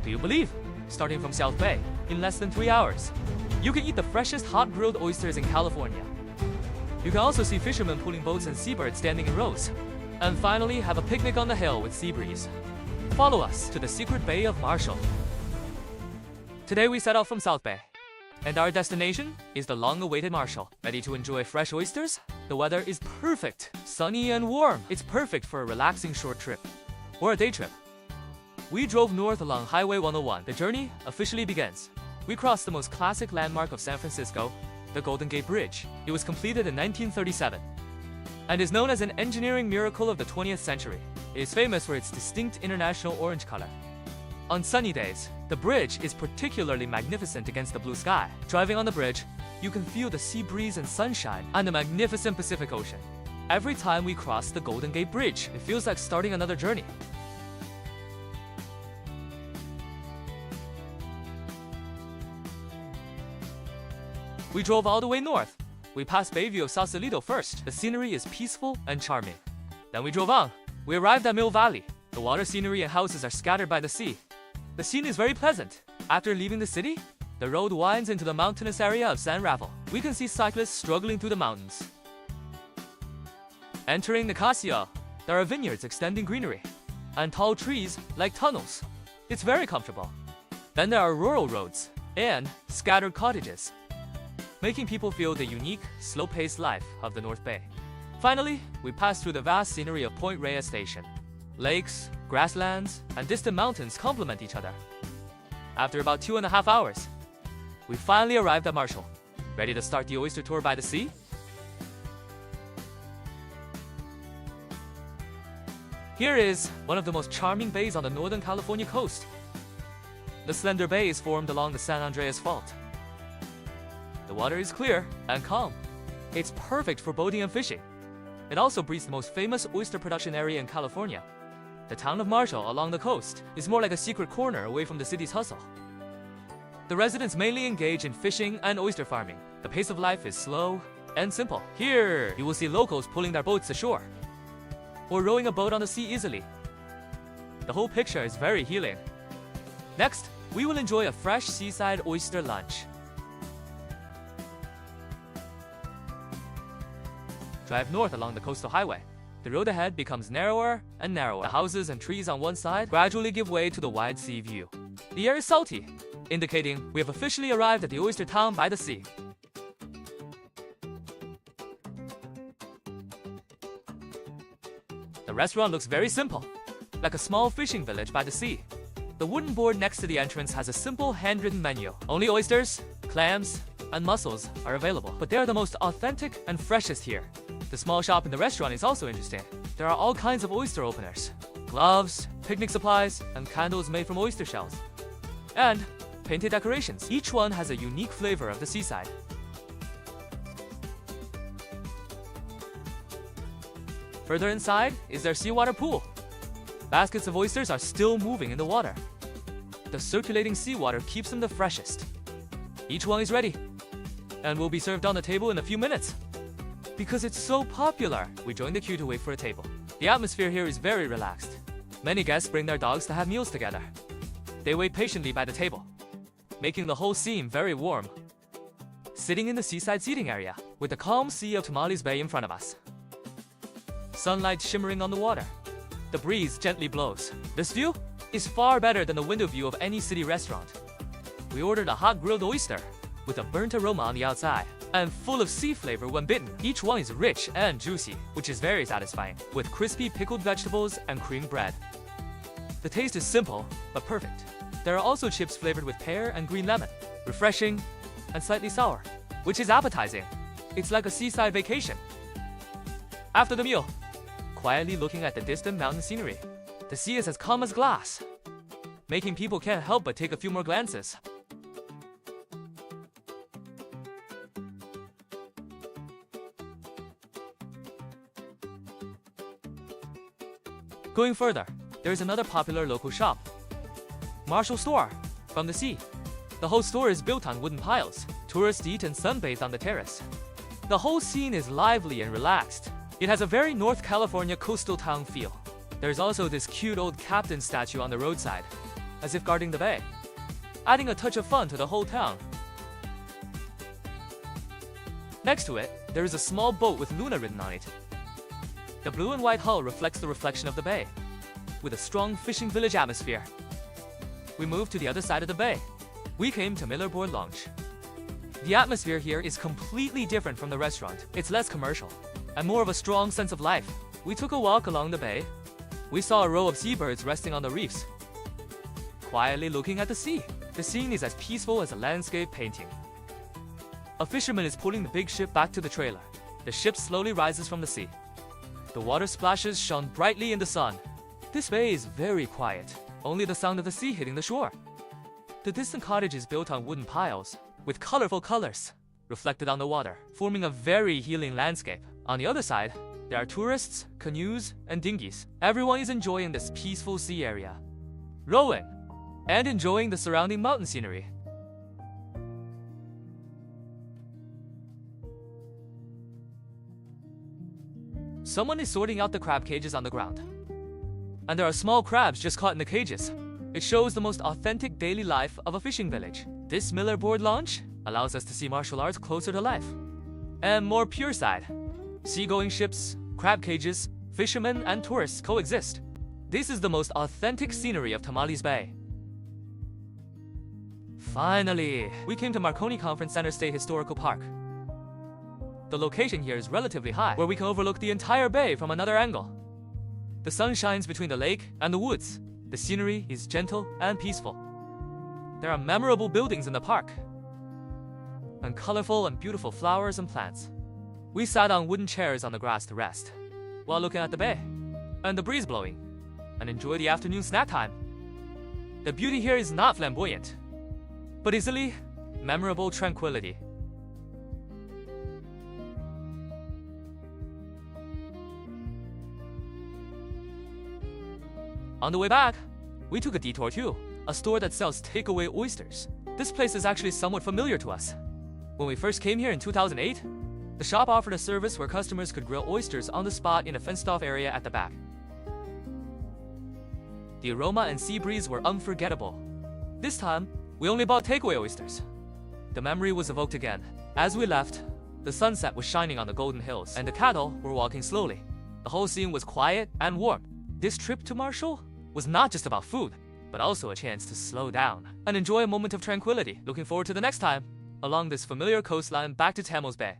Do you believe? Starting from South Bay, in less than 3 hours, you can eat the freshest hot grilled oysters in California. You can also see fishermen pulling boats and seabirds standing in rows. And finally, have a picnic on the hill with sea breeze. Follow us to the secret Bay of Marshall. Today we set out from South Bay, and our destination is the long-awaited Marshall. Ready to enjoy fresh oysters? The weather is perfect, sunny and warm. It's perfect for a relaxing short trip or a day trip. We drove north along Highway 101. The journey officially begins. We crossed the most classic landmark of San Francisco, the Golden Gate Bridge. It was completed in 1937 and is known as an engineering miracle of the 20th century. It is famous for its distinct international orange color. On sunny days, the bridge is particularly magnificent against the blue sky. Driving on the bridge, you can feel the sea breeze and sunshine and the magnificent Pacific Ocean. Every time we cross the Golden Gate Bridge, it feels like starting another journey. We drove all the way north. We passed Bayview of Sausalito first. The scenery is peaceful and charming. Then we drove on. We arrived at Mill Valley. The water scenery and houses are scattered by the sea. The scene is very pleasant. After leaving the city, the road winds into the mountainous area of San Rafael. We can see cyclists struggling through the mountains. Entering Nicasia, there are vineyards extending greenery and tall trees like tunnels. It's very comfortable. Then there are rural roads and scattered cottages, making people feel the unique, slow-paced life of the North Bay. Finally, we passed through the vast scenery of Point Reyes Station. Lakes, grasslands, and distant mountains complement each other. After about 2.5 hours, we finally arrived at Marshall. Ready to start the oyster tour by the sea? Here is one of the most charming bays on the Northern California coast. The slender bay is formed along the San Andreas Fault. The water is clear and calm. It's perfect for boating and fishing. It also breeds the most famous oyster production area in California. The town of Marshall along the coast is more like a secret corner away from the city's hustle. The residents mainly engage in fishing and oyster farming. The pace of life is slow and simple. Here, you will see locals pulling their boats ashore or rowing a boat on the sea easily. The whole picture is very healing. Next, we will enjoy a fresh seaside oyster lunch. Drive north along the coastal highway. The road ahead becomes narrower and narrower. The houses and trees on one side gradually give way to the wide sea view. The air is salty, indicating we have officially arrived at the oyster town by the sea. The restaurant looks very simple, like a small fishing village by the sea. The wooden board next to the entrance has a simple handwritten menu. Only oysters, clams, and mussels are available, but they are the most authentic and freshest here. The small shop in the restaurant is also interesting. There are all kinds of oyster openers, gloves, picnic supplies, and candles made from oyster shells. And painted decorations. Each one has a unique flavor of the seaside. Further inside is their seawater pool. Baskets of oysters are still moving in the water. The circulating seawater keeps them the freshest. Each one is ready and will be served on the table in a few minutes. Because it's so popular, we join the queue to wait for a table. The atmosphere here is very relaxed. Many guests bring their dogs to have meals together. They wait patiently by the table, making the whole scene very warm. Sitting in the seaside seating area, with the calm sea of Tomales Bay in front of us. Sunlight shimmering on the water. The breeze gently blows. This view is far better than the window view of any city restaurant. We ordered a hot grilled oyster, with a burnt aroma on the outside, and full of sea flavor when bitten. Each one is rich and juicy, which is very satisfying, with crispy pickled vegetables and cream bread. The taste is simple, but perfect. There are also chips flavored with pear and green lemon, refreshing and slightly sour, which is appetizing. It's like a seaside vacation. After the meal, quietly looking at the distant mountain scenery, the sea is as calm as glass, making people can't help but take a few more glances. Going further, there is another popular local shop, Marshall Store, from the sea. The whole store is built on wooden piles. Tourists eat and sunbathe on the terrace. The whole scene is lively and relaxed. It has a very North California coastal town feel. There's also this cute old captain statue on the roadside. as if guarding the bay, adding a touch of fun to the whole town. Next to it, there is a small boat with Luna written on it. The blue and white hull reflects the reflection of the bay, with a strong fishing village atmosphere. We moved to the other side of the bay. We came to Miller Board Lounge. The atmosphere here is completely different from the restaurant. It's less commercial, and more of a strong sense of life. We took a walk along the bay. We saw a row of seabirds resting on the reefs, quietly looking at the sea. The scene is as peaceful as a landscape painting. A fisherman is pulling the big ship back to the trailer. The ship slowly rises from the sea. The water splashes shone brightly in the sun. This bay is very quiet, only the sound of the sea hitting the shore. The distant cottage is built on wooden piles, with colorful colors reflected on the water, forming a very healing landscape. On the other side, there are tourists, canoes, and dinghies. Everyone is enjoying this peaceful sea area, rowing, and enjoying the surrounding mountain scenery. Someone is sorting out the crab cages on the ground, and there are small crabs just caught in the cages. It shows the most authentic daily life of a fishing village. This Miller Board Lounge allows us to see martial arts closer to life, and more pure side. Seagoing ships, crab cages, fishermen, and tourists coexist. This is the most authentic scenery of Tomales Bay. Finally, we came to Marconi Conference Center State Historical Park. The location here is relatively high, where we can overlook the entire bay from another angle. The sun shines between the lake and the woods. The scenery is gentle and peaceful. There are memorable buildings in the park, and colorful and beautiful flowers and plants. We sat on wooden chairs on the grass to rest, while looking at the bay, and the breeze blowing, and enjoy the afternoon snack time. The beauty here is not flamboyant, but easily memorable tranquility. On the way back, we took a detour to a store that sells takeaway oysters. This place is actually somewhat familiar to us. When we first came here in 2008, the shop offered a service where customers could grill oysters on the spot in a fenced-off area at the back. The aroma and sea breeze were unforgettable. This time, we only bought takeaway oysters. The memory was evoked again. As we left, the sunset was shining on the golden hills, and the cattle were walking slowly. The whole scene was quiet and warm. This trip to Marshall was not just about food, but also a chance to slow down and enjoy a moment of tranquility. Looking forward to the next time along this familiar coastline back to Tomales Bay.